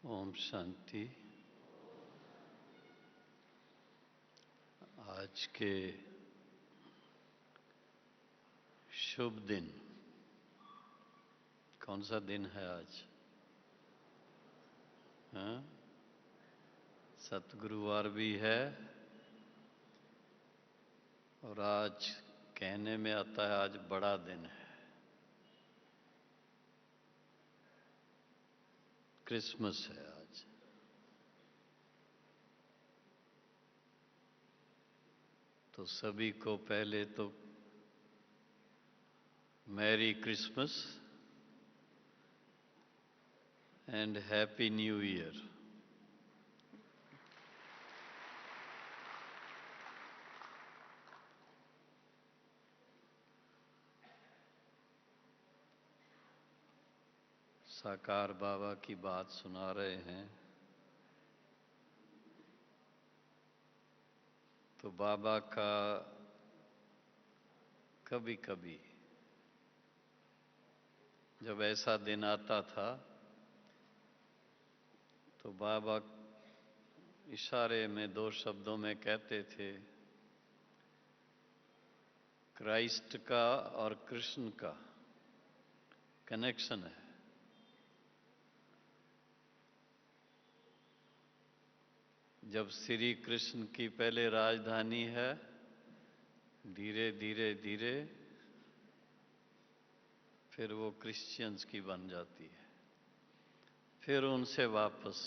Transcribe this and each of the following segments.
ओम शांति। आज के शुभ दिन, कौन सा दिन है आज? हाँ? सतगुरुवार भी है और आज कहने में आता है आज बड़ा दिन है, क्रिसमस है आज। तो सभी को पहले तो merry Christmas and happy new year. साकार बाबा की बात सुना रहे हैं तो बाबा का कभी कभी जब ऐसा दिन आता था तो बाबा इशारे में दो शब्दों में कहते थे, क्राइस्ट का और कृष्ण का कनेक्शन है। जब श्री कृष्ण की पहले राजधानी है, धीरे धीरे धीरे फिर वो क्रिश्चियंस की बन जाती है, फिर उनसे वापस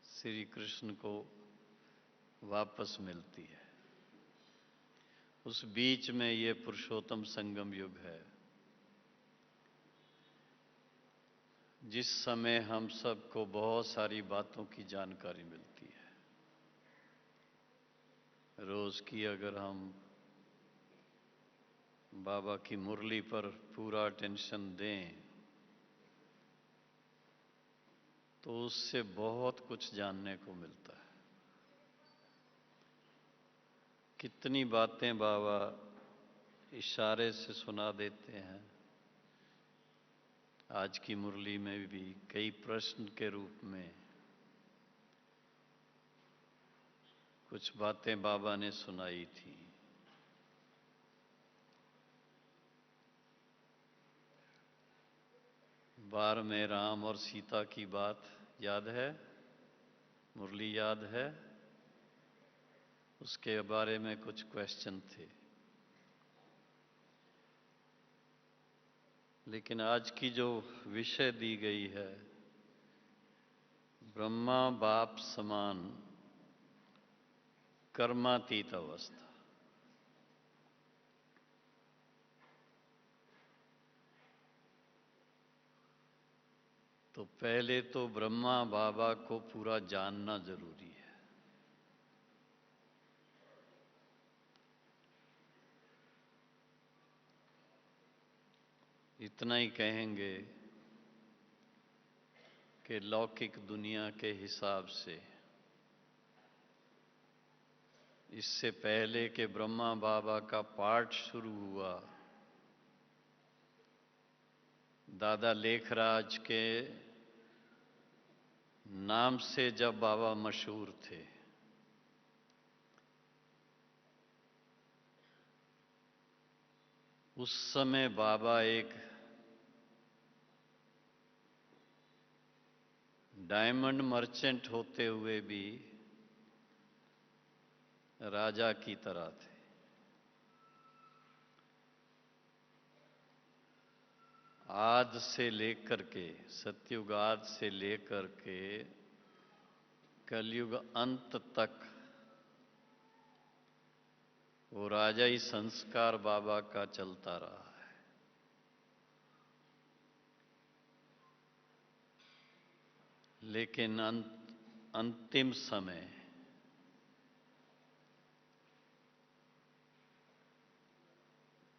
श्री कृष्ण को वापस मिलती है। उस बीच में ये पुरुषोत्तम संगम युग है, जिस समय हम सबको बहुत सारी बातों की जानकारी मिलती है। रोज की अगर हम बाबा की मुरली पर पूरा अटेंशन दें तो उससे बहुत कुछ जानने को मिलता है। कितनी बातें बाबा इशारे से सुना देते हैं। आज की मुरली में भी कई प्रश्न के रूप में कुछ बातें बाबा ने सुनाई थी। बार में राम और सीता की बात याद है, मुरली याद है, उसके बारे में कुछ क्वेश्चन थे। लेकिन आज की जो विषय दी गई है, ब्रह्मा बाप समान कर्मातीत अवस्था, तो पहले तो ब्रह्मा बाबा को पूरा जानना जरूरी है। इतना ही कहेंगे कि लौकिक दुनिया के हिसाब से इससे पहले कि ब्रह्मा बाबा का पाठ शुरू हुआ, दादा लेखराज के नाम से जब बाबा मशहूर थे, उस समय बाबा एक डायमंड मर्चेंट होते हुए भी राजा की तरह थे। आदि से लेकर के, सतयुग आदि से लेकर के कलयुग अंत तक वो राजाई संस्कार बाबा का चलता रहा है। लेकिन अंतिम समय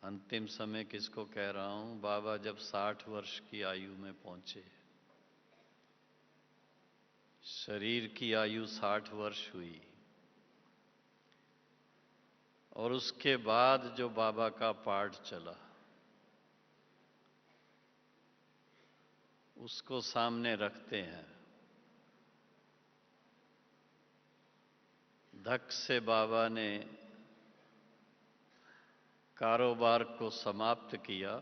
अंतिम समय किसको कह रहा हूं? बाबा जब 60 वर्ष की आयु में पहुंचे, शरीर की आयु 60 वर्ष हुई, और उसके बाद जो बाबा का पाठ चला, उसको सामने रखते हैं। धक से बाबा ने कारोबार को समाप्त किया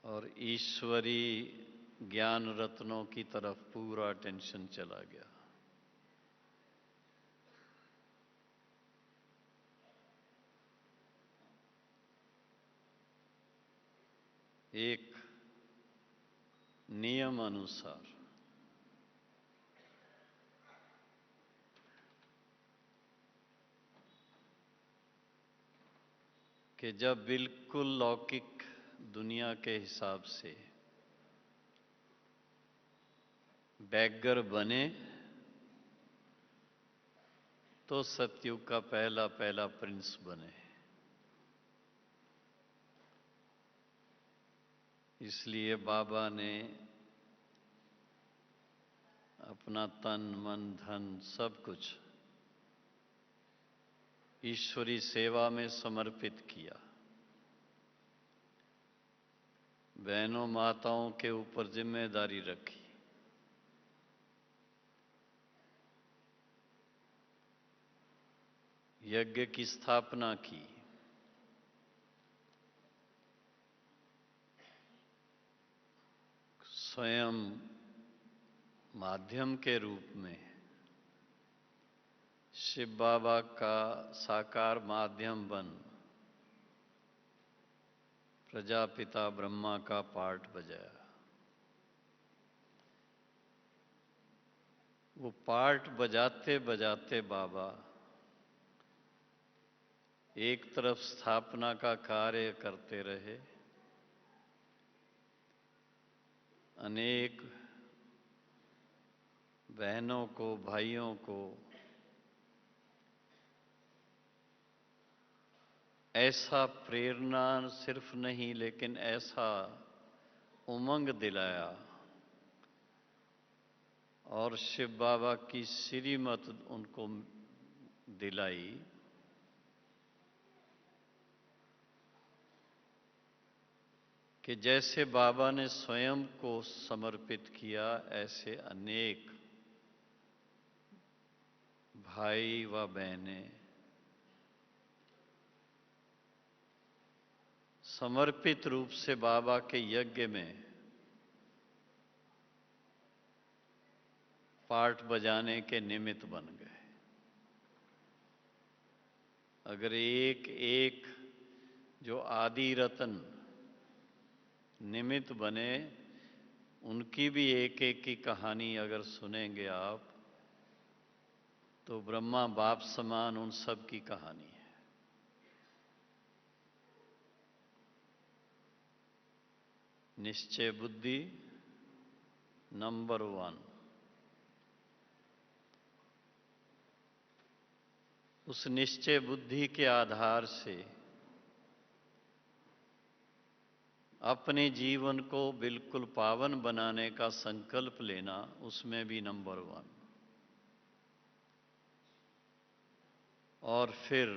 और ईश्वरी ज्ञान रत्नों की तरफ पूरा अटेंशन चला गया। एक नियम अनुसार कि जब बिल्कुल लौकिक दुनिया के हिसाब से बैगर बने तो सतयुग का पहला पहला प्रिंस बने। इसलिए बाबा ने अपना तन मन धन सब कुछ ईश्वरी सेवा में समर्पित किया। बहनों माताओं के ऊपर जिम्मेदारी रखी। यज्ञ की स्थापना की। स्वयं माध्यम के रूप में शिव बाबा का साकार माध्यम बन प्रजापिता ब्रह्मा का पार्ट बजाया। वो पार्ट बजाते बजाते बाबा एक तरफ स्थापना का कार्य करते रहे, अनेक बहनों को भाइयों को ऐसा प्रेरणा सिर्फ नहीं लेकिन ऐसा उमंग दिलाया और शिव बाबा की श्रीमत उनको दिलाई कि जैसे बाबा ने स्वयं को समर्पित किया ऐसे अनेक भाई व बहनें समर्पित रूप से बाबा के यज्ञ में पार्ट बजाने के निमित्त बन गए। अगर एक एक जो आदि रतन निमित्त बने उनकी भी एक एक की कहानी अगर सुनेंगे आप तो ब्रह्मा बाप समान उन सब की कहानी है। निश्चय बुद्धि नंबर 1। उस निश्चय बुद्धि के आधार से अपने जीवन को बिल्कुल पावन बनाने का संकल्प लेना, उसमें भी नंबर 1। और फिर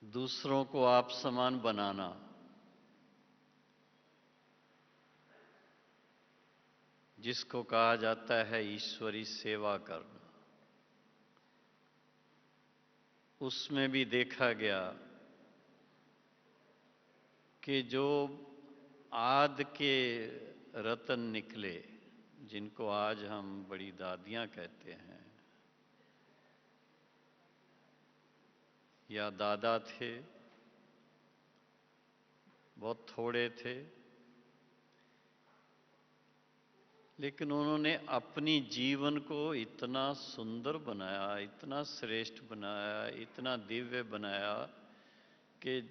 दूसरों को आप समान बनाना, जिसको कहा जाता है ईश्वरी सेवा करना, उसमें भी देखा गया कि जो आद के रतन निकले, जिनको आज हम बड़ी दादियां कहते हैं या दादा थे, बहुत थोड़े थे, लेकिन उन्होंने अपनी जीवन को इतना सुंदर बनाया, इतना श्रेष्ठ बनाया, इतना दिव्य बनाया कि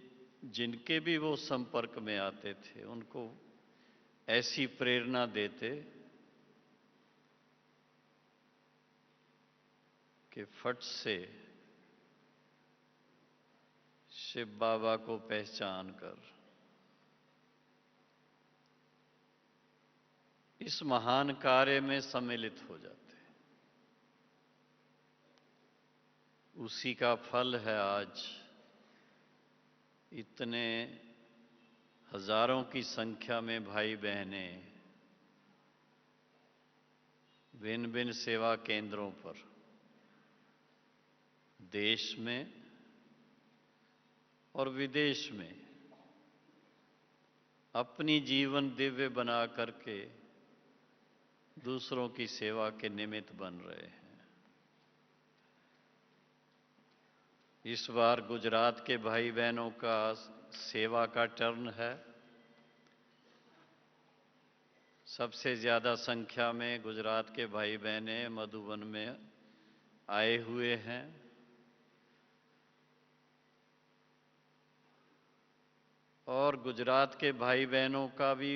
जिनके भी वो संपर्क में आते थे उनको ऐसी प्रेरणा देते कि फट से शिव बाबा को पहचान कर इस महान कार्य में सम्मिलित हो जाते। उसी का फल है आज इतने हजारों की संख्या में भाई बहनें भिन्न भिन्न सेवा केंद्रों पर देश में और विदेश में अपनी जीवन दिव्य बना करके दूसरों की सेवा के निमित्त बन रहे हैं। इस बार गुजरात के भाई बहनों का सेवा का टर्न है। सबसे ज़्यादा संख्या में गुजरात के भाई बहने मधुबन में आए हुए हैं। और गुजरात के भाई बहनों का भी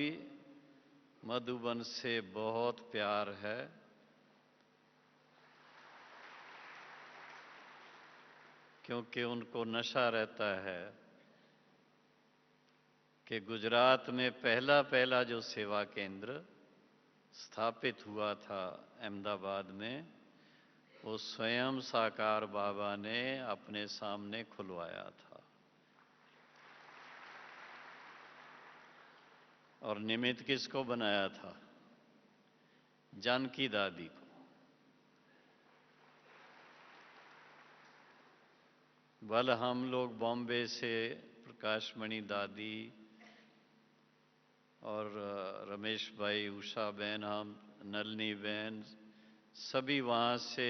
मधुबन से बहुत प्यार है। क्योंकि उनको नशा रहता है कि गुजरात में पहला जो सेवा केंद्र स्थापित हुआ था अहमदाबाद में, वो स्वयं साकार बाबा ने अपने सामने खुलवाया था। और निमित्त किसको बनाया था? जानकी दादी को। भले हम लोग बॉम्बे से प्रकाशमणि दादी और रमेश भाई, उषा बहन, हम नलनी बहन सभी वहाँ से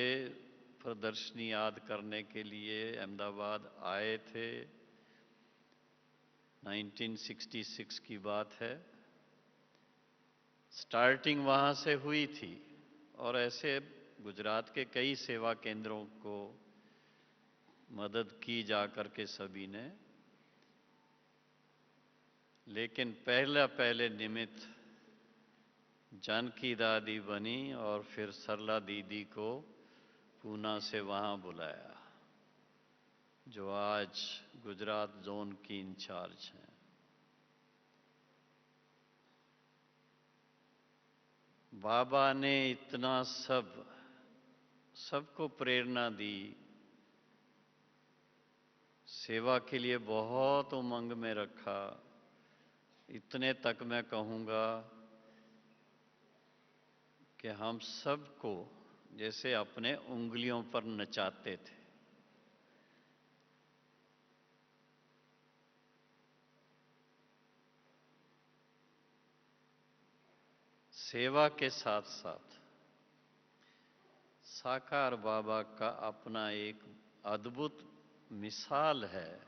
प्रदर्शनी याद करने के लिए अहमदाबाद आए थे। 1966 की बात है। स्टार्टिंग वहाँ से हुई थी और ऐसे गुजरात के कई सेवा केंद्रों को मदद की जाकर के सभी ने। लेकिन पहले निमित्त जानकी दादी बनी और फिर सरला दीदी को पूना से वहाँ बुलाया, जो आज गुजरात जोन की इंचार्ज हैं। बाबा ने इतना सबको प्रेरणा दी, सेवा के लिए बहुत उमंग में रखा। इतने तक मैं कहूँगा कि हम सबको जैसे अपने उंगलियों पर नचाते थे। सेवा के साथ साथ साकार बाबा का अपना एक अद्भुत मिसाल है।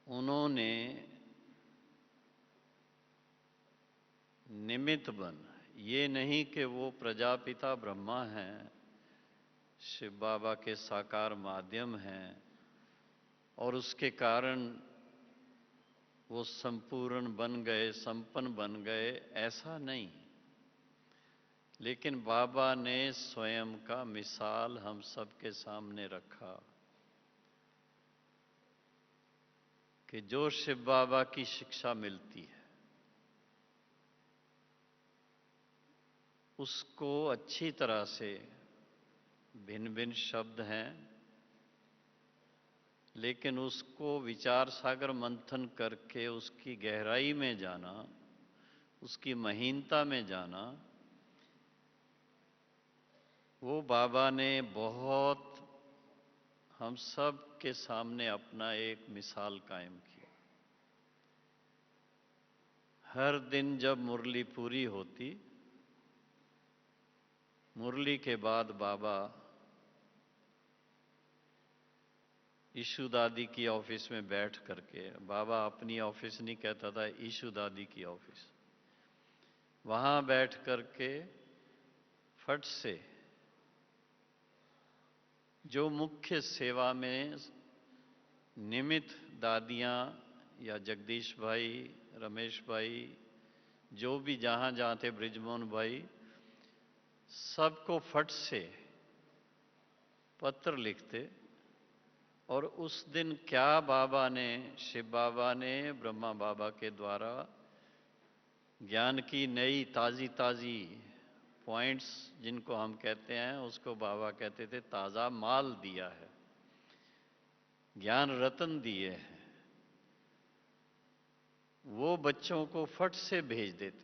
उन्होंने निमित्त बन, ये नहीं कि वो प्रजापिता ब्रह्मा हैं, शिव बाबा के साकार माध्यम हैं और उसके कारण वो संपूर्ण बन गए, संपन्न बन गए, ऐसा नहीं। लेकिन बाबा ने स्वयं का मिसाल हम सबके सामने रखा कि जो शिव बाबा की शिक्षा मिलती है उसको अच्छी तरह से, भिन्न भिन्न शब्द हैं, लेकिन उसको विचार सागर मंथन करके उसकी गहराई में जाना, उसकी महीनता में जाना, वो बाबा ने बहुत हम सब के सामने अपना एक मिसाल कायम किया। हर दिन जब मुरली पूरी होती, मुरली के बाद बाबा ईशु दादी की ऑफिस में बैठ करके, बाबा अपनी ऑफिस नहीं कहता था, ईशु दादी की ऑफिस, वहाँ बैठ करके फट से जो मुख्य सेवा में निमित्त दादियाँ या जगदीश भाई, रमेश भाई, जो भी जहाँ थे, ब्रिजमोहन भाई, सबको फट से पत्र लिखते और उस दिन क्या बाबा ने, शिव बाबा ने ब्रह्मा बाबा के द्वारा ज्ञान की नई ताज़ी पॉइंट्स जिनको हम कहते हैं, उसको बाबा कहते थे ताज़ा माल दिया है, ज्ञान रतन दिए हैं। वो बच्चों को फट से भेज देते।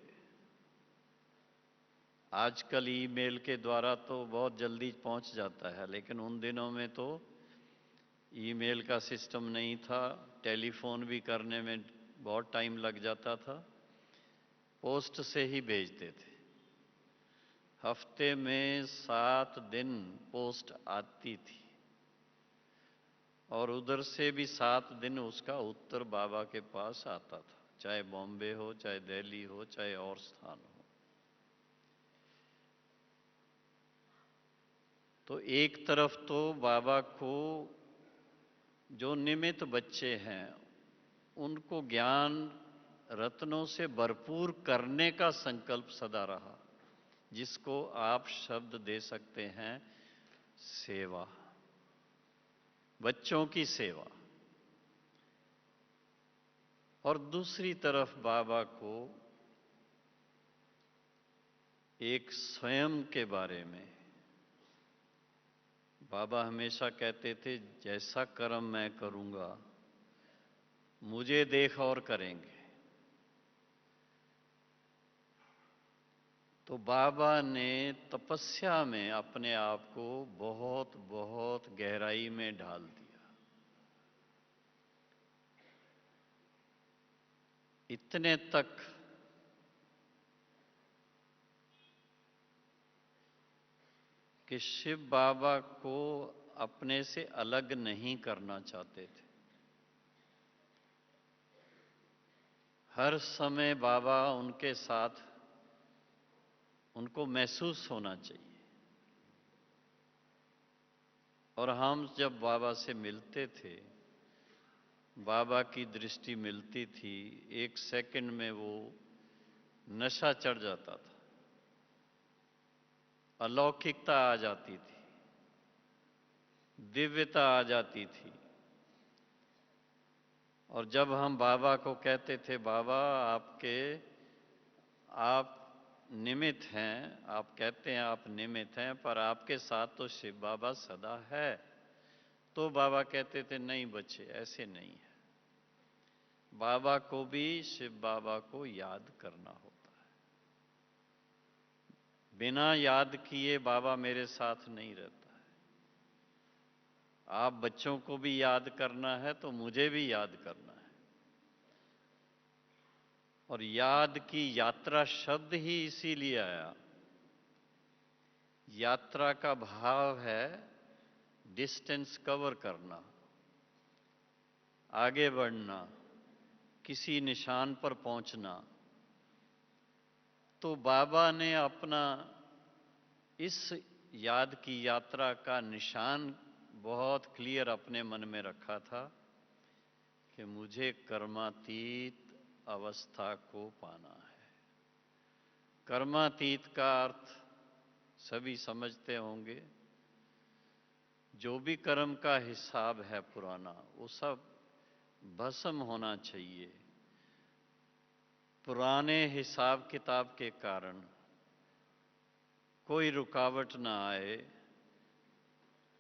आजकल ईमेल के द्वारा तो बहुत जल्दी पहुंच जाता है, लेकिन उन दिनों में तो ईमेल का सिस्टम नहीं था, टेलीफोन भी करने में बहुत टाइम लग जाता था, पोस्ट से ही भेजते थे। हफ्ते में 7 दिन पोस्ट आती थी और उधर से भी 7 दिन उसका उत्तर बाबा के पास आता था, चाहे बॉम्बे हो, चाहे दिल्ली हो, चाहे और स्थान हो। तो एक तरफ तो बाबा को जो निमित्त बच्चे हैं उनको ज्ञान रत्नों से भरपूर करने का संकल्प सदा रहा, जिसको आप शब्द दे सकते हैं सेवा, बच्चों की सेवा। और दूसरी तरफ बाबा को एक स्वयं के बारे में, बाबा हमेशा कहते थे जैसा कर्म मैं करूंगा मुझे देख और करेंगे। तो बाबा ने तपस्या में अपने आप को बहुत बहुत गहराई में ढाल दिया। इतने तक कि शिव बाबा को अपने से अलग नहीं करना चाहते थे। हर समय बाबा उनके साथ, उनको महसूस होना चाहिए। और हम जब बाबा से मिलते थे, बाबा की दृष्टि मिलती थी, 1 सेकंड में वो नशा चढ़ जाता था, अलौकिकता आ जाती थी, दिव्यता आ जाती थी। और जब हम बाबा को कहते थे बाबा आप निमित्त हैं, आप कहते हैं आप निमित्त हैं, पर आपके साथ तो शिव बाबा सदा है, तो बाबा कहते थे नहीं बच्चे, ऐसे नहीं है। बाबा को भी शिव बाबा को याद करना होता है। बिना याद किए बाबा मेरे साथ नहीं रहता है। आप बच्चों को भी याद करना है तो मुझे भी याद करना है। और याद की यात्रा शब्द ही इसीलिए आया। यात्रा का भाव है डिस्टेंस कवर करना, आगे बढ़ना, किसी निशान पर पहुंचना। तो बाबा ने अपना इस याद की यात्रा का निशान बहुत क्लियर अपने मन में रखा था कि मुझे कर्मातीत अवस्था को पाना है। कर्मातीत का अर्थ सभी समझते होंगे, जो भी कर्म का हिसाब है पुराना, वो सब भस्म होना चाहिए। पुराने हिसाब किताब के कारण कोई रुकावट ना आए,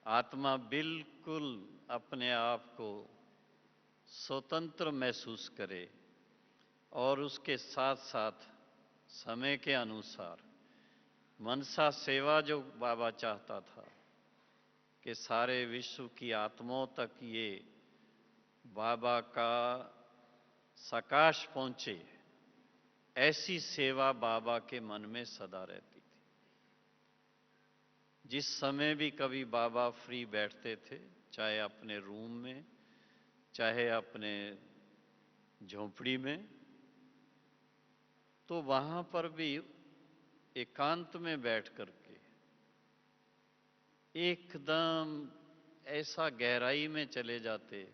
आत्मा बिल्कुल अपने आप को स्वतंत्र महसूस करे और उसके साथ साथ समय के अनुसार मनसा सेवा जो बाबा चाहता था कि सारे विश्व की आत्माओं तक ये बाबा का सकाश पहुंचे, ऐसी सेवा बाबा के मन में सदा रहती थी। जिस समय भी कभी बाबा फ्री बैठते थे, चाहे अपने रूम में, चाहे अपने झोंपड़ी में, तो वहां पर भी एकांत में बैठ करके एकदम ऐसा गहराई में चले जाते,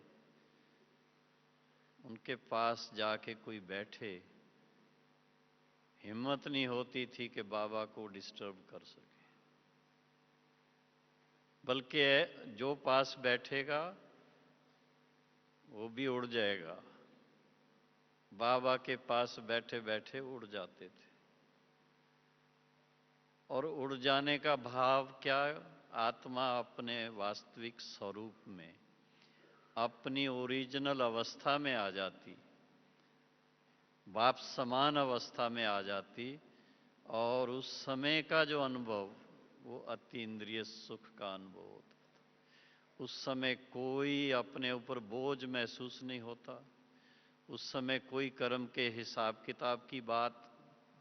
उनके पास जाके कोई बैठे, हिम्मत नहीं होती थी कि बाबा को डिस्टर्ब कर सके। बल्कि जो पास बैठेगा वो भी उड़ जाएगा। बाबा के पास बैठे बैठे उड़ जाते थे। और उड़ जाने का भाव क्या? आत्मा अपने वास्तविक स्वरूप में, अपनी ओरिजिनल अवस्था में आ जाती, बाप समान अवस्था में आ जाती, और उस समय का जो अनुभव वो अति इंद्रिय सुख का अनुभव होता। उस समय कोई अपने ऊपर बोझ महसूस नहीं होता। उस समय कोई कर्म के हिसाब किताब की बात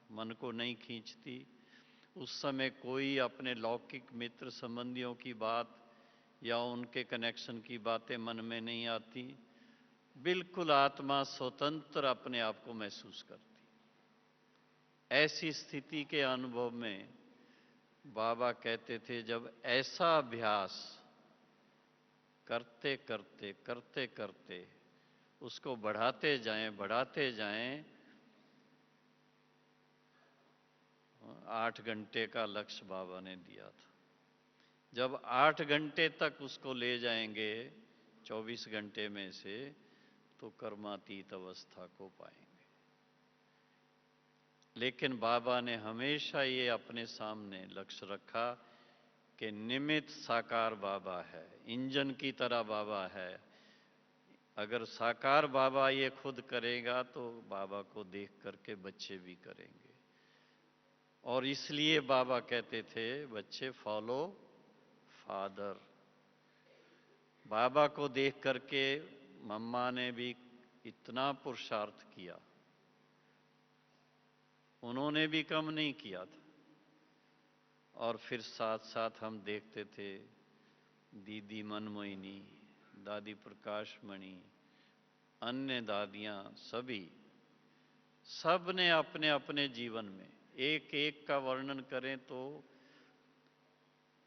मन को नहीं खींचती। उस समय कोई अपने लौकिक मित्र संबंधियों की बात या उनके कनेक्शन की बातें मन में नहीं आती। बिल्कुल आत्मा स्वतंत्र अपने आप को महसूस करती। ऐसी स्थिति के अनुभव में बाबा कहते थे, जब ऐसा अभ्यास करते करते करते करते उसको बढ़ाते जाएं, 8 घंटे का लक्ष्य बाबा ने दिया था। जब 8 घंटे तक उसको ले जाएंगे 24 घंटे में से, तो कर्मातीत अवस्था को पाएंगे। लेकिन बाबा ने हमेशा ये अपने सामने लक्ष्य रखा कि निमित्त साकार बाबा है, इंजन की तरह बाबा है। अगर साकार बाबा ये खुद करेगा तो बाबा को देख करके बच्चे भी करेंगे। और इसलिए बाबा कहते थे, बच्चे फॉलो फादर। बाबा को देख करके मम्मा ने भी इतना पुरुषार्थ किया, उन्होंने भी कम नहीं किया था। और फिर साथ साथ हम देखते थे दीदी मनमोहिनी, दादी प्रकाश मणि, अन्य दादियां, सभी सब ने अपने अपने जीवन में, एक एक का वर्णन करें तो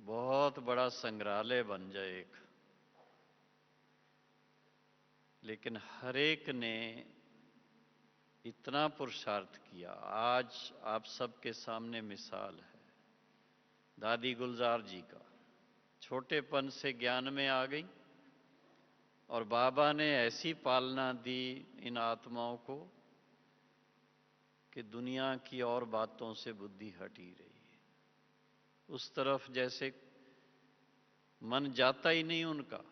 बहुत बड़ा संग्रहालय बन जाए एक। लेकिन हर एक ने इतना पुरुषार्थ किया। आज आप सबके सामने मिसाल है दादी गुलजार जी का। छोटेपन से ज्ञान में आ गई और बाबा ने ऐसी पालना दी इन आत्माओं को कि दुनिया की और बातों से बुद्धि हटी रही है। उस तरफ जैसे मन जाता ही नहीं उनका।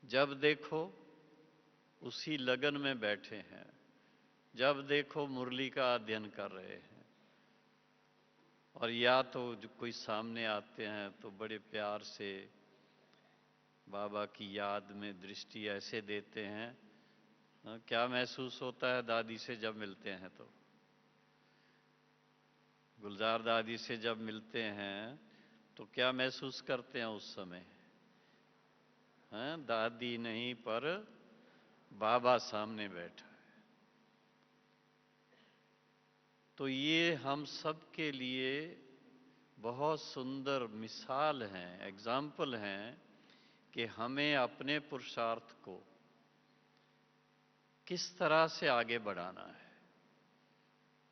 जब देखो उसी लगन में बैठे हैं, जब देखो मुरली का अध्ययन कर रहे हैं। और या तो जो कोई सामने आते हैं तो बड़े प्यार से बाबा की याद में दृष्टि ऐसे देते हैं। क्या महसूस होता है दादी से जब मिलते हैं? तो गुलजार दादी से जब मिलते हैं तो क्या महसूस करते हैं उस समय? दादी नहीं पर बाबा सामने बैठा है। तो ये हम सब के लिए बहुत सुंदर मिसाल हैं, एग्जाम्पल हैं कि हमें अपने पुरुषार्थ को किस तरह से आगे बढ़ाना है।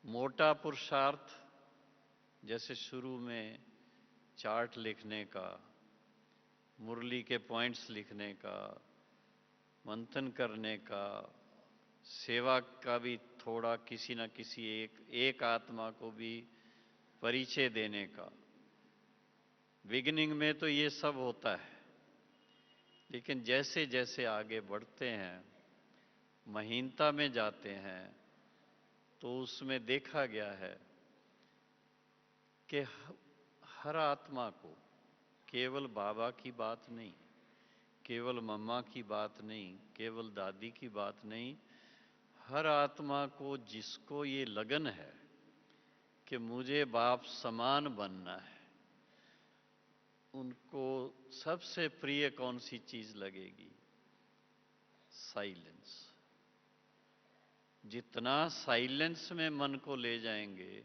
मोटा पुरुषार्थ जैसे शुरू में चार्ट लिखने का, मुरली के पॉइंट्स लिखने का, मंथन करने का, सेवा का भी थोड़ा किसी न किसी एक आत्मा को भी परिचय देने का। बिगिनिंग में तो ये सब होता है, लेकिन जैसे जैसे आगे बढ़ते हैं, महीनता में जाते हैं, तो उसमें देखा गया है कि हर आत्मा को, केवल बाबा की बात नहीं, केवल मम्मा की बात नहीं, केवल दादी की बात नहीं, हर आत्मा को जिसको ये लगन है कि मुझे बाप समान बनना है, उनको सबसे प्रिय कौन सी चीज लगेगी? साइलेंस। जितना साइलेंस में मन को ले जाएंगे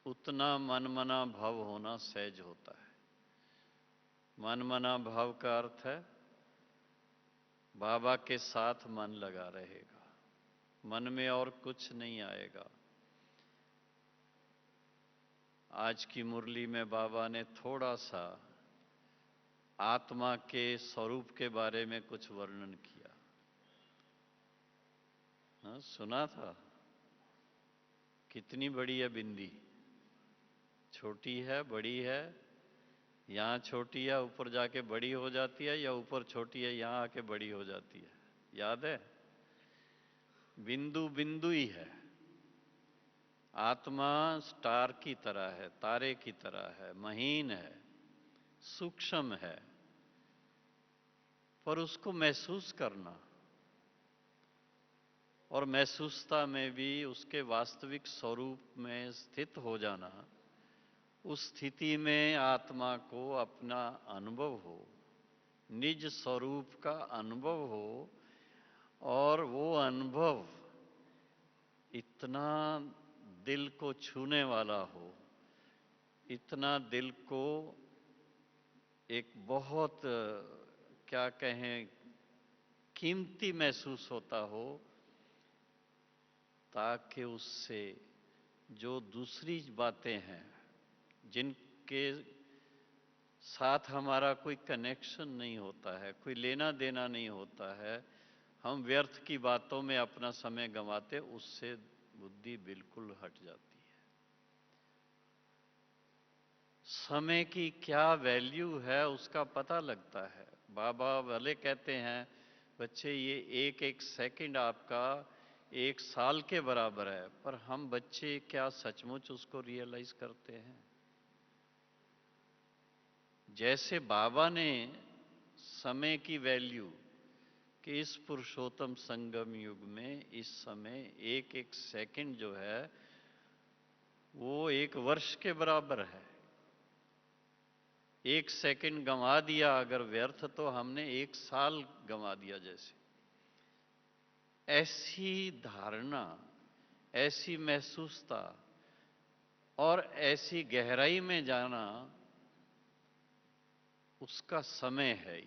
उतना मनमना भाव होना सहज होता है। मनमना भाव का अर्थ है बाबा के साथ मन लगा रहेगा, मन में और कुछ नहीं आएगा। आज की मुरली में बाबा ने थोड़ा सा आत्मा के स्वरूप के बारे में कुछ वर्णन किया। सुना था? कितनी बड़ी है बिंदी, छोटी है बड़ी है, यहाँ छोटी है ऊपर जाके बड़ी हो जाती है, या ऊपर छोटी है यहाँ आके बड़ी हो जाती है? याद है? बिंदु बिंदु ही है। आत्मा स्टार की तरह है, तारे की तरह है, महीन है, सूक्ष्म है, पर उसको महसूस करना और महसूसता में भी उसके वास्तविक स्वरूप में स्थित हो जाना, उस स्थिति में आत्मा को अपना अनुभव हो, निज स्वरूप का अनुभव हो, और वो अनुभव इतना दिल को छूने वाला हो, इतना दिल को एक बहुत क्या कहें कीमती महसूस होता हो, ताकि उससे जो दूसरी बातें हैं जिनके साथ हमारा कोई कनेक्शन नहीं होता है, कोई लेना देना नहीं होता है, हम व्यर्थ की बातों में अपना समय गंवाते, उससे बुद्धि बिल्कुल हट जाती है। समय की क्या वैल्यू है उसका पता लगता है। बाबा भले कहते हैं बच्चे ये एक एक सेकंड आपका 1 साल के बराबर है, पर हम बच्चे क्या सचमुच उसको रियलाइज करते हैं? जैसे बाबा ने समय की वैल्यू कि इस पुरुषोत्तम संगम युग में इस समय एक एक सेकंड जो है वो 1 वर्ष के बराबर है। 1 सेकंड गंवा दिया अगर व्यर्थ, तो हमने 1 साल गंवा दिया जैसे। ऐसी धारणा, ऐसी महसूसता और ऐसी गहराई में जाना, उसका समय है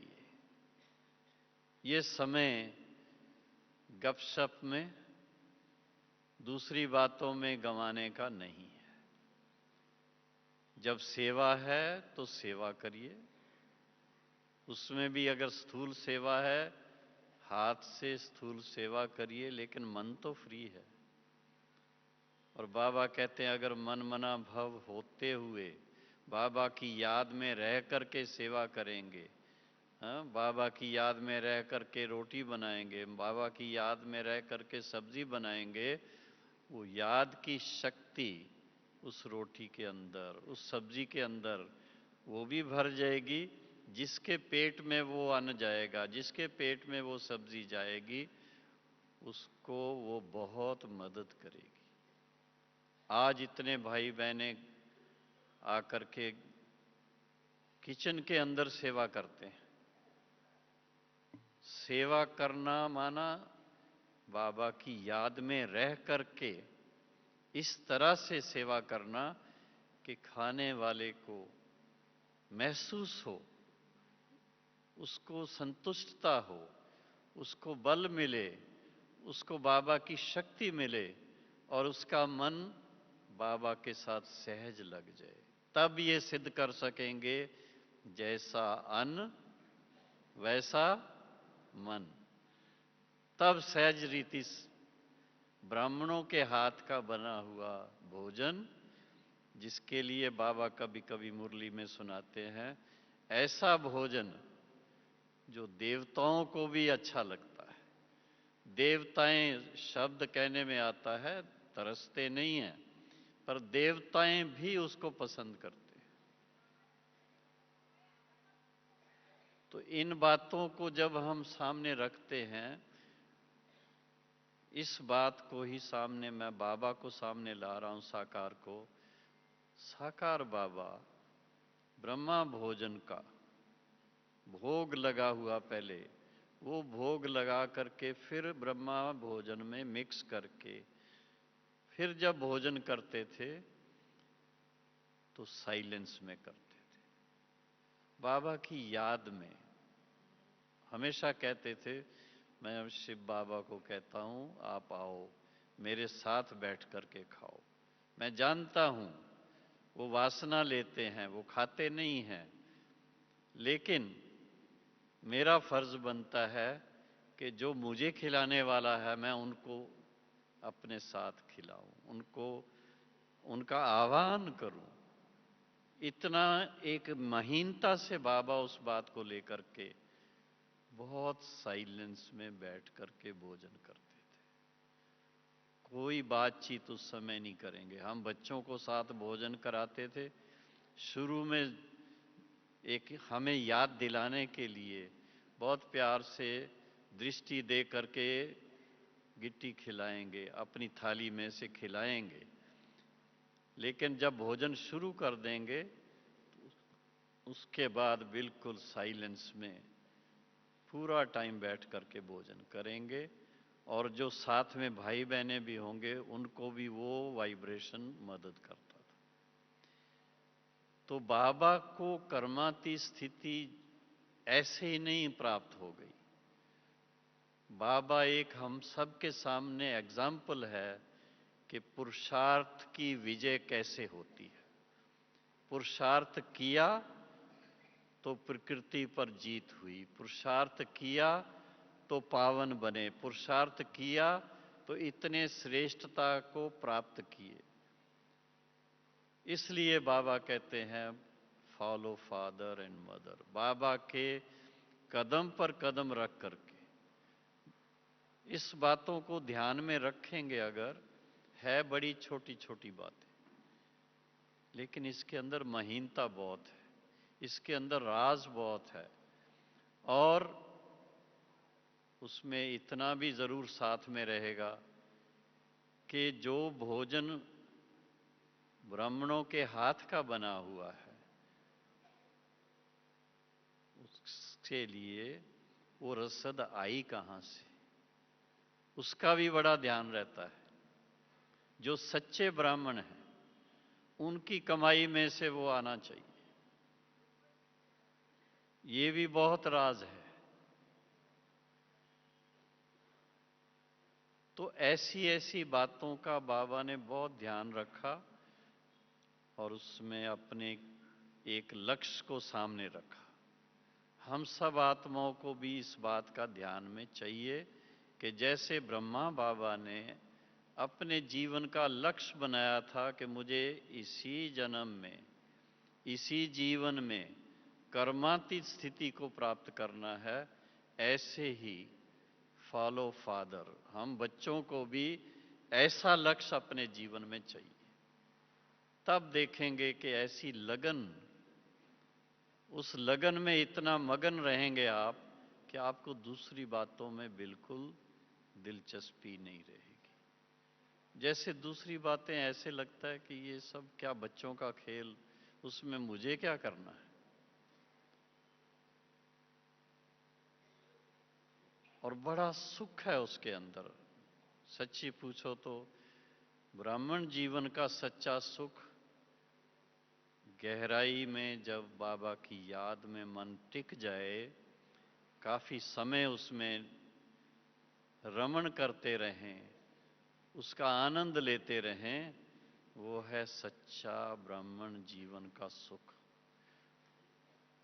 ये समय गपशप में, दूसरी बातों में गंवाने का नहीं है। जब सेवा है तो सेवा करिए, उसमें भी अगर स्थूल सेवा है, हाथ से स्थूल सेवा करिए, लेकिन मन तो फ्री है। और बाबा कहते हैं अगर मन मना भव होते हुए बाबा की याद में रह करके सेवा करेंगे, हाँ, बाबा की याद में रह करके रोटी बनाएंगे, बाबा की याद में रह करके सब्जी बनाएंगे, वो याद की शक्ति उस रोटी के अंदर, उस सब्जी के अंदर वो भी भर जाएगी। जिसके पेट में वो अन्न जाएगा, जिसके पेट में वो सब्जी जाएगी, उसको वो बहुत मदद करेगी। आज इतने भाई बहनें आकर के किचन के अंदर सेवा करते हैं। सेवा करना माना बाबा की याद में रह करके इस तरह से सेवा करना कि खाने वाले को महसूस हो, उसको संतुष्टता हो, उसको बल मिले, उसको बाबा की शक्ति मिले, और उसका मन बाबा के साथ सहज लग जाए। तब ये सिद्ध कर सकेंगे जैसा अन्न वैसा मन। तब सहज रीति ब्राह्मणों के हाथ का बना हुआ भोजन, जिसके लिए बाबा कभी कभी मुरली में सुनाते हैं, ऐसा भोजन जो देवताओं को भी अच्छा लगता है। देवताएं शब्द कहने में आता है, तरसते नहीं हैं, पर देवताएं भी उसको पसंद करते हैं। तो इन बातों को जब हम सामने रखते हैं, इस बात को ही सामने मैं बाबा को सामने ला रहा हूं, साकार को। साकार बाबा ब्रह्मा भोजन का भोग लगा हुआ, पहले वो भोग लगा करके फिर ब्रह्मा भोजन में मिक्स करके फिर जब भोजन करते थे तो साइलेंस में करते थे, बाबा की याद में। हमेशा कहते थे, मैं शिव बाबा को कहता हूं आप आओ मेरे साथ बैठ करके खाओ। मैं जानता हूं वो वासना लेते हैं, वो खाते नहीं हैं, लेकिन मेरा फर्ज बनता है कि जो मुझे खिलाने वाला है मैं उनको अपने साथ खिलाऊं, उनको उनका आह्वान करूं। इतना एक महीनता से बाबा उस बात को लेकर के बहुत साइलेंस में बैठ करके भोजन करते थे। कोई बातचीत उस समय नहीं करेंगे। हम बच्चों को साथ भोजन कराते थे। शुरू में एक हमें याद दिलाने के लिए बहुत प्यार से दृष्टि दे करके गिट्टी खिलाएंगे, अपनी थाली में से खिलाएंगे, लेकिन जब भोजन शुरू कर देंगे तो उसके बाद बिल्कुल साइलेंस में पूरा टाइम बैठ करके भोजन करेंगे। और जो साथ में भाई बहनें भी होंगे उनको भी वो वाइब्रेशन मदद करता था। तो बाबा को कर्माती स्थिति ऐसे ही नहीं प्राप्त हो गई। बाबा एक हम सबके सामने एग्जाम्पल है कि पुरुषार्थ की विजय कैसे होती है। पुरुषार्थ किया तो प्रकृति पर जीत हुई, पुरुषार्थ किया तो पावन बने, पुरुषार्थ किया तो इतने श्रेष्ठता को प्राप्त किए। इसलिए बाबा कहते हैं फॉलो फादर एंड मदर। बाबा के कदम पर कदम रख करके इस बातों को ध्यान में रखेंगे अगर, है बड़ी छोटी छोटी बातें, लेकिन इसके अंदर महीनता बहुत है, इसके अंदर राज बहुत है। और उसमें इतना भी जरूर साथ में रहेगा कि जो भोजन ब्राह्मणों के हाथ का बना हुआ है उसके लिए वो रसद आई कहां से, उसका भी बड़ा ध्यान रहता है। जो सच्चे ब्राह्मण हैं उनकी कमाई में से वो आना चाहिए, ये भी बहुत राज है। तो ऐसी ऐसी बातों का बाबा ने बहुत ध्यान रखा और उसमें अपने एक लक्ष्य को सामने रखा। हम सब आत्माओं को भी इस बात का ध्यान में चाहिए कि जैसे ब्रह्मा बाबा ने अपने जीवन का लक्ष्य बनाया था कि मुझे इसी जन्म में, इसी जीवन में कर्मातीत स्थिति को प्राप्त करना है, ऐसे ही फॉलो फादर, हम बच्चों को भी ऐसा लक्ष्य अपने जीवन में चाहिए। तब देखेंगे कि ऐसी लगन, उस लगन में इतना मगन रहेंगे आप कि आपको दूसरी बातों में बिल्कुल दिलचस्पी नहीं रहेगी। जैसे दूसरी बातें ऐसे लगता है कि ये सब क्या बच्चों का खेल, उसमें मुझे क्या करना है। और बड़ा सुख है उसके अंदर। सच्ची पूछो तो ब्राह्मण जीवन का सच्चा सुख गहराई में जब बाबा की याद में मन टिक जाए, काफी समय उसमें रमण करते रहें, उसका आनंद लेते रहें, वो है सच्चा ब्राह्मण जीवन का सुख।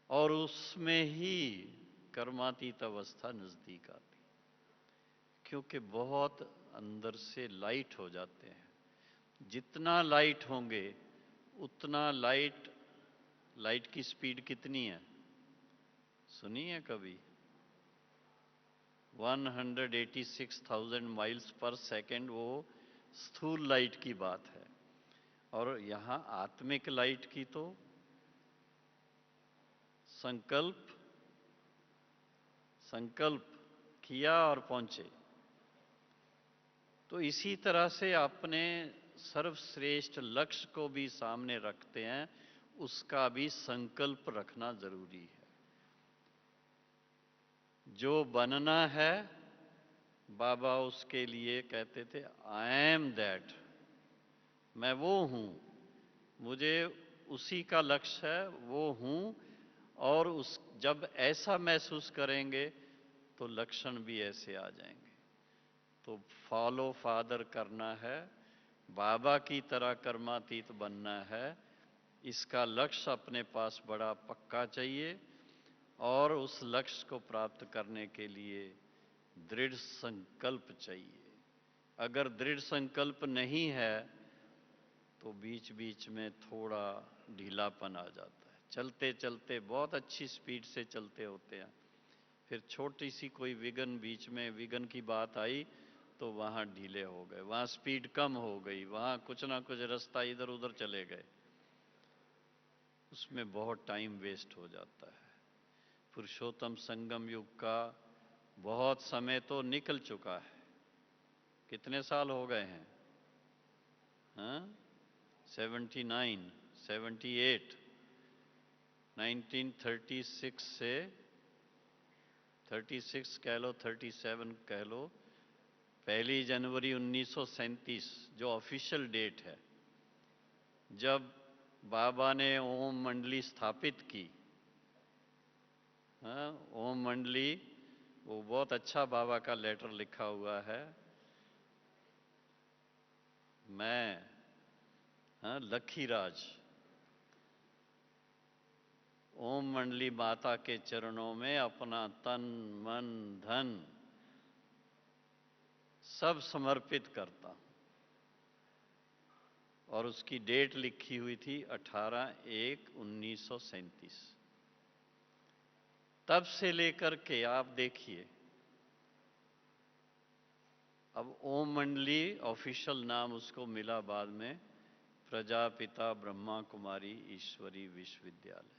और उसमें ही कर्मातीत अवस्था नजदीक आती, क्योंकि बहुत अंदर से लाइट हो जाते हैं। जितना लाइट होंगे उतना लाइट की स्पीड कितनी है सुनी है कभी? 186,000 माइल्स पर सेकेंड, वो स्थूल लाइट की बात है। और यहां आत्मिक लाइट की तो संकल्प किया और पहुंचे। तो इसी तरह से अपने सर्वश्रेष्ठ लक्ष्य को भी सामने रखते हैं, उसका भी संकल्प रखना जरूरी है। जो बनना है बाबा उसके लिए कहते थे आई एम दैट, मैं वो हूं, मुझे उसी का लक्ष्य है, वो हूं। और उस जब ऐसा महसूस करेंगे तो लक्षण भी ऐसे आ जाएंगे। तो फॉलो फादर करना है, बाबा की तरह कर्मातीत बनना है, इसका लक्ष्य अपने पास बड़ा पक्का चाहिए। और उस लक्ष्य को प्राप्त करने के लिए दृढ़ संकल्प चाहिए। अगर दृढ़ संकल्प नहीं है तो बीच बीच में थोड़ा ढीलापन आ जाता है। चलते चलते बहुत अच्छी स्पीड से चलते होते हैं, फिर छोटी सी कोई विघन, बीच में विघन की बात आई तो वहाँ ढीले हो गए, वहाँ स्पीड कम हो गई, वहाँ कुछ ना कुछ रास्ता इधर उधर चले गए, उसमें बहुत टाइम वेस्ट हो जाता है। पुरुषोत्तम संगम युग का बहुत समय तो निकल चुका है। कितने साल हो गए हैं? हाँ, 79, 78, 1936 से 36 कह लो, 37 कह लो, 1 जनवरी 1937 जो ऑफिशियल डेट है, जब बाबा ने ओम मंडली स्थापित की। हाँ, ओम मंडली, वो बहुत अच्छा बाबा का लेटर लिखा हुआ है। मैं, हाँ, लखीराज, ओम मंडली माता के चरणों में अपना तन मन धन सब समर्पित करता हूं। और उसकी डेट लिखी हुई थी 18/1/1937। तब से लेकर के आप देखिए, अब ओम मंडली ऑफिशियल नाम उसको मिला बाद में, प्रजापिता ब्रह्मा कुमारी ईश्वरी विश्वविद्यालय।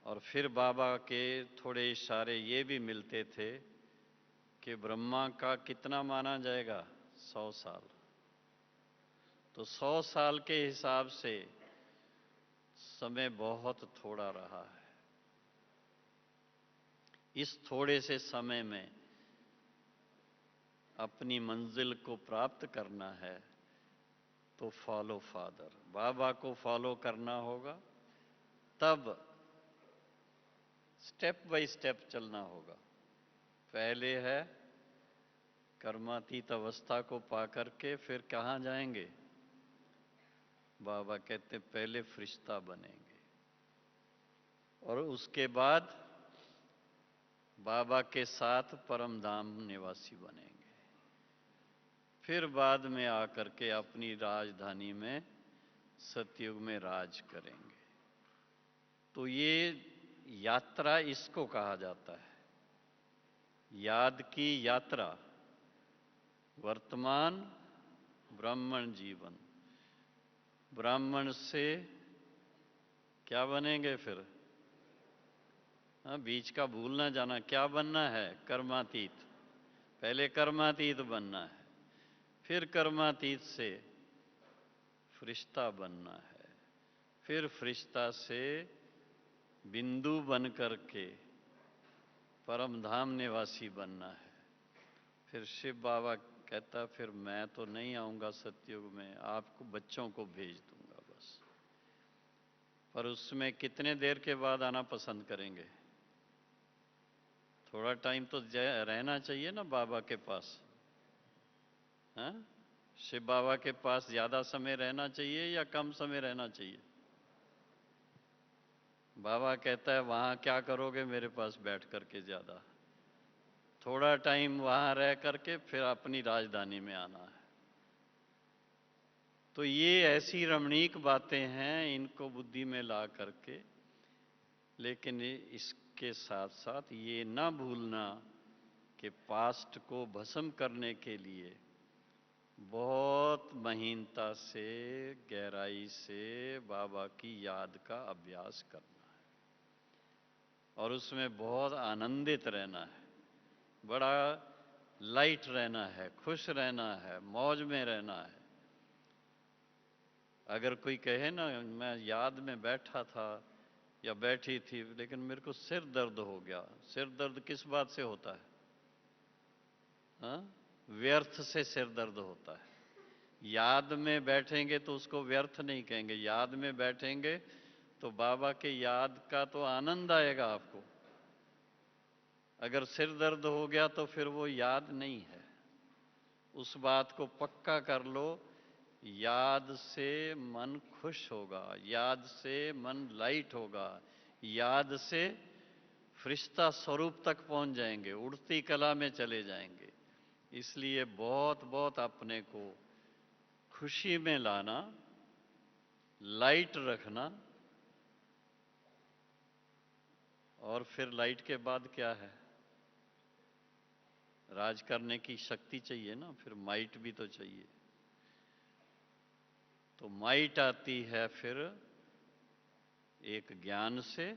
और फिर बाबा के थोड़े इशारे ये भी मिलते थे कि ब्रह्मा का कितना माना जाएगा? 100 साल। तो 100 साल के हिसाब से समय बहुत थोड़ा रहा है। इस थोड़े से समय में अपनी मंजिल को प्राप्त करना है तो फॉलो फादर, बाबा को फॉलो करना होगा। तब स्टेप बाय स्टेप चलना होगा। पहले है कर्मातीत अवस्था को पा करके फिर कहाँ जाएंगे? बाबा कहते पहले फरिश्ता बनेंगे और उसके बाद बाबा के साथ परम धाम निवासी बनेंगे। फिर बाद में आकर के अपनी राजधानी में सतयुग में राज करेंगे। तो ये यात्रा इसको कहा जाता है, याद की यात्रा। वर्तमान ब्राह्मण जीवन, ब्राह्मण से क्या बनेंगे फिर? हाँ, बीच का भूल ना जाना, क्या बनना है? कर्मातीत। पहले कर्मातीत बनना है, फिर कर्मातीत से फरिश्ता बनना है, फिर फरिश्ता से बिंदु बन करके परम धाम निवासी बनना है। फिर शिव बाबा कहता फिर मैं तो नहीं आऊंगा सतयुग में, आपको बच्चों को भेज दूंगा बस। पर उसमें कितने देर के बाद आना पसंद करेंगे? थोड़ा टाइम तो रहना चाहिए ना बाबा के पास। हाँ, शिव बाबा के पास ज्यादा समय रहना चाहिए या कम समय रहना चाहिए? बाबा कहता है वहां क्या करोगे मेरे पास बैठ करके? ज्यादा, थोड़ा टाइम वहां रह करके फिर अपनी राजधानी में आना है। तो ये ऐसी रमणीक बातें हैं, इनको बुद्धि में ला करके, लेकिन इसके साथ साथ ये ना भूलना कि पास्ट को भस्म करने के लिए बहुत महीनता से, गहराई से बाबा की याद का अभ्यास करना है और उसमें बहुत आनंदित रहना है, बड़ा लाइट रहना है, खुश रहना है, मौज में रहना है। अगर कोई कहे ना मैं याद में बैठा था या बैठी थी लेकिन मेरे को सिर दर्द हो गया, सिर दर्द किस बात से होता है? हाँ? व्यर्थ से सिर दर्द होता है। याद में बैठेंगे तो उसको व्यर्थ नहीं कहेंगे, याद में बैठेंगे तो बाबा के याद का तो आनंद आएगा आपको। अगर सिर दर्द हो गया तो फिर वो याद नहीं है। उस बात को पक्का कर लो, याद से मन खुश होगा, याद से मन लाइट होगा, याद से फरिश्ता स्वरूप तक पहुंच जाएंगे, उड़ती कला में चले जाएंगे। इसलिए बहुत बहुत अपने को खुशी में लाना, लाइट रखना, और फिर लाइट के बाद क्या है? राज करने की शक्ति चाहिए ना, फिर माइट भी तो चाहिए। तो माइट आती है फिर एक ज्ञान से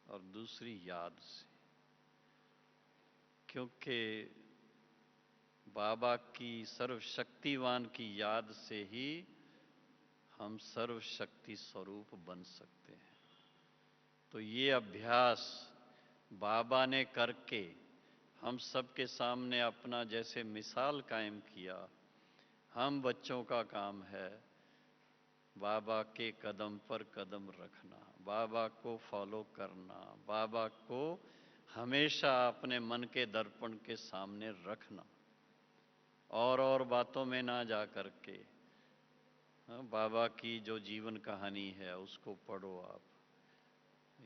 और दूसरी याद से, क्योंकि बाबा की सर्वशक्तिवान की याद से ही हम सर्वशक्ति स्वरूप बन सकते हैं। तो ये अभ्यास बाबा ने करके हम सबके सामने अपना जैसे मिसाल कायम किया, हम बच्चों का काम है बाबा के कदम पर कदम रखना, बाबा को फॉलो करना, बाबा को हमेशा अपने मन के दर्पण के सामने रखना, और बातों में ना जा करके बाबा की जो जीवन कहानी है उसको पढ़ो, आप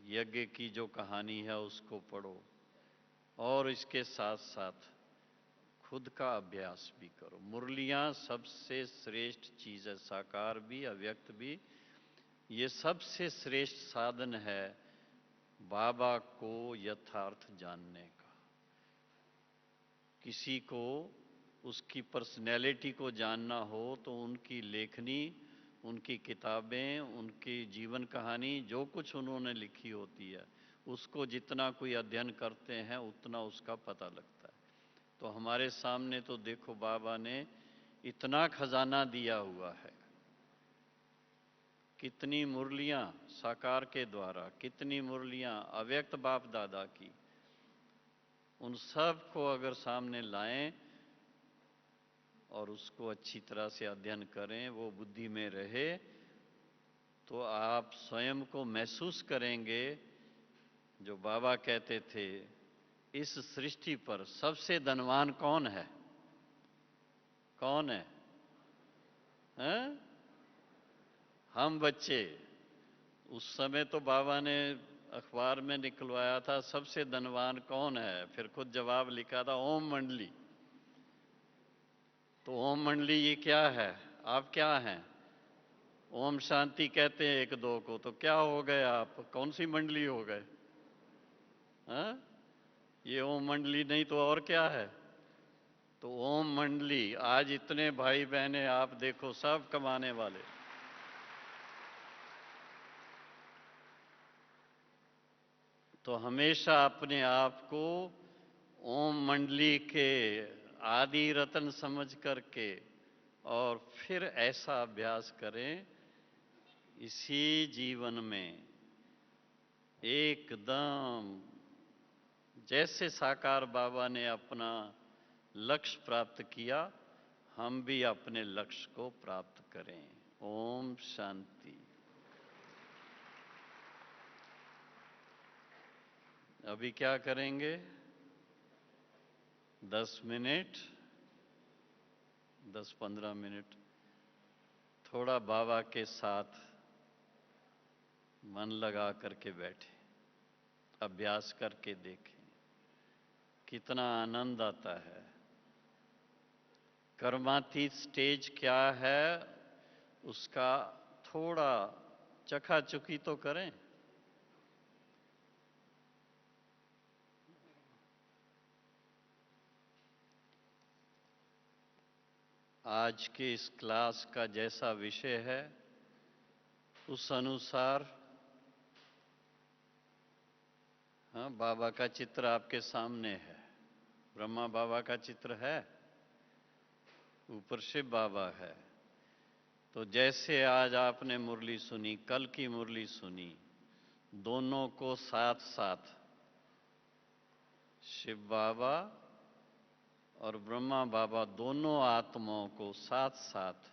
यज्ञ की जो कहानी है उसको पढ़ो, और इसके साथ साथ खुद का अभ्यास भी करो। मुरलियाँ सबसे श्रेष्ठ चीज़ है, साकार भी अव्यक्त भी, ये सबसे श्रेष्ठ साधन है बाबा को यथार्थ जानने का। किसी को उसकी पर्सनैलिटी को जानना हो तो उनकी लेखनी, उनकी किताबें, उनकी जीवन कहानी, जो कुछ उन्होंने लिखी होती है, उसको जितना कोई अध्ययन करते हैं उतना उसका पता लगता है। तो हमारे सामने तो देखो बाबा ने इतना खजाना दिया हुआ है, कितनी मुरलियाँ साकार के द्वारा, कितनी मुरलियाँ अव्यक्त बाप दादा की, उन सब को अगर सामने लाएं और उसको अच्छी तरह से अध्ययन करें, वो बुद्धि में रहे, तो आप स्वयं को महसूस करेंगे। जो बाबा कहते थे, इस सृष्टि पर सबसे धनवान कौन है? कौन है? हैं? हम बच्चे। उस समय तो बाबा ने अखबार में निकलवाया था सबसे धनवान कौन है, फिर खुद जवाब लिखा था ओम मंडली। तो ओम मंडली ये क्या है? आप क्या हैं? ओम शांति कहते हैं एक दो को, तो क्या हो गए आप? कौन सी मंडली हो गए? हाँ? ये ओम मंडली नहीं तो और क्या है? तो ओम मंडली, आज इतने भाई बहने आप देखो सब कमाने वाले। तो हमेशा अपने आप को ओम मंडली के आदि रतन समझ करके और फिर ऐसा अभ्यास करें, इसी जीवन में एकदम जैसे साकार बाबा ने अपना लक्ष्य प्राप्त किया, हम भी अपने लक्ष्य को प्राप्त करें। ओम शांति। अभी क्या करेंगे? 10 मिनट, 10-15 मिनट थोड़ा बाबा के साथ मन लगा करके बैठे, अभ्यास करके देखें कितना आनंद आता है। कर्मातीत स्टेज क्या है उसका थोड़ा चखाचुखी तो करें। आज के इस क्लास का जैसा विषय है उस अनुसार बाबा का चित्र आपके सामने है। ब्रह्मा बाबा का चित्र है, ऊपर शिव बाबा है। तो जैसे आज आपने मुरली सुनी, कल की मुरली सुनी, दोनों को साथ साथ शिव बाबा और ब्रह्मा बाबा दोनों आत्माओं को साथ साथ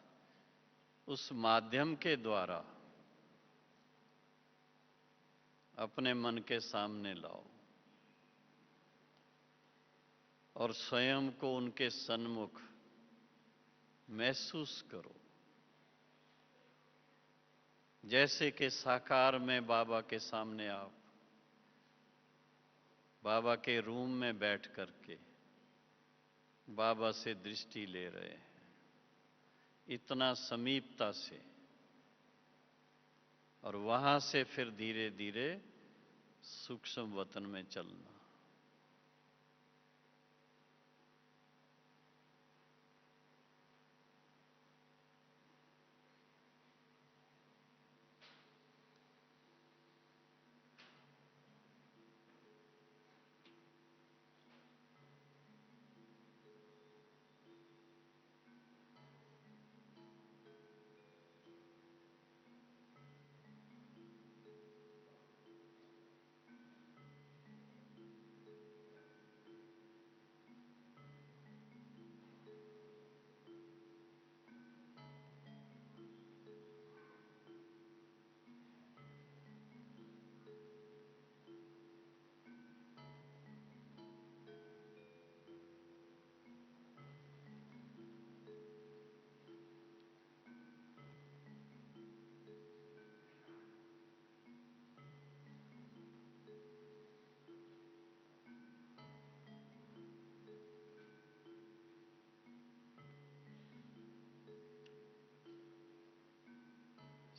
उस माध्यम के द्वारा अपने मन के सामने लाओ और स्वयं को उनके सन्मुख महसूस करो, जैसे कि साकार में बाबा के सामने आप बाबा के रूम में बैठ करके बाबा से दृष्टि ले रहे हैं। इतना समीपता से, और वहां से फिर धीरे धीरे सूक्ष्म वतन में चलना।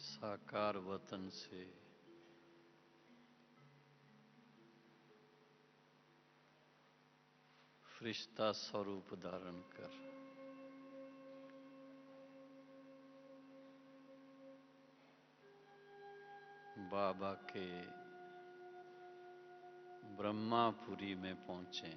साकार वतन से फरिश्ता स्वरूप धारण कर बाबा के ब्रह्मापुरी में पहुंचे।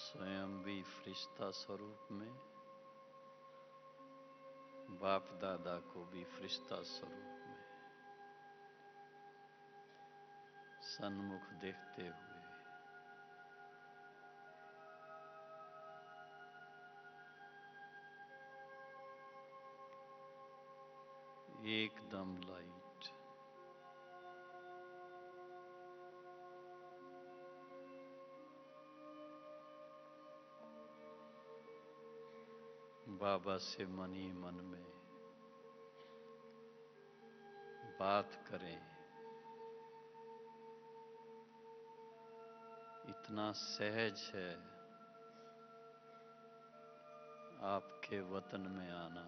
स्वयं भी फरिश्ता स्वरूप में, बाप दादा को भी फरिश्ता स्वरूप में सन्मुख देखते हुए एकदम लाइट, बाबा से मन ही मन में बात करें। इतना सहज है आपके वतन में आना।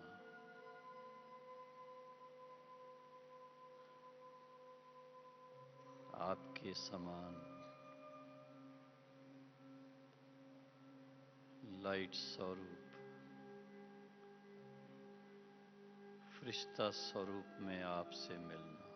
आपके समान लाइट स्वरूप, फरिश्ता स्वरूप में आपसे मिलना।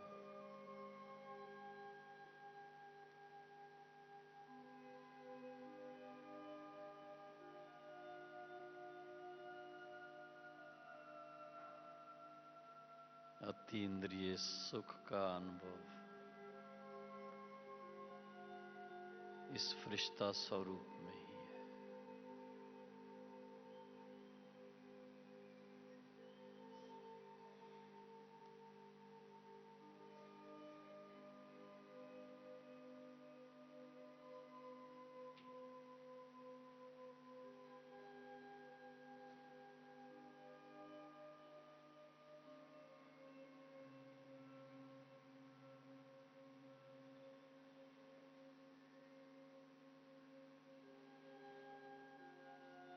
अतीन्द्रिय सुख का अनुभव इस फरिश्ता स्वरूप में ही है।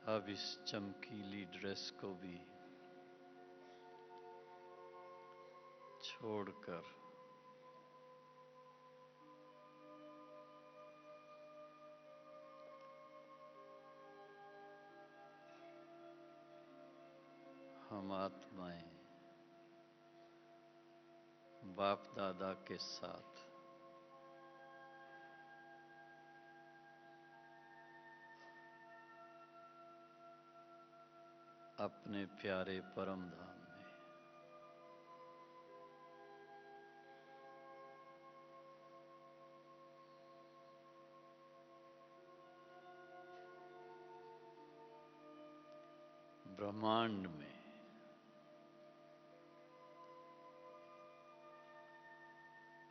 अब इस चमकीली ड्रेस को भी छोड़कर हम आत्माएं बाप दादा के साथ अपने प्यारे परम धाम में ब्रह्मांड में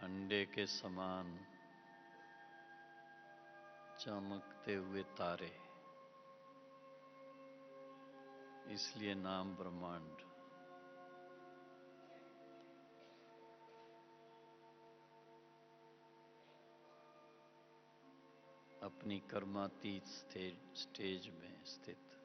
अंडे के समान चमकते हुए तारे, इसलिए नाम ब्रह्मांड। अपनी कर्मातीत स्टेज में स्थित।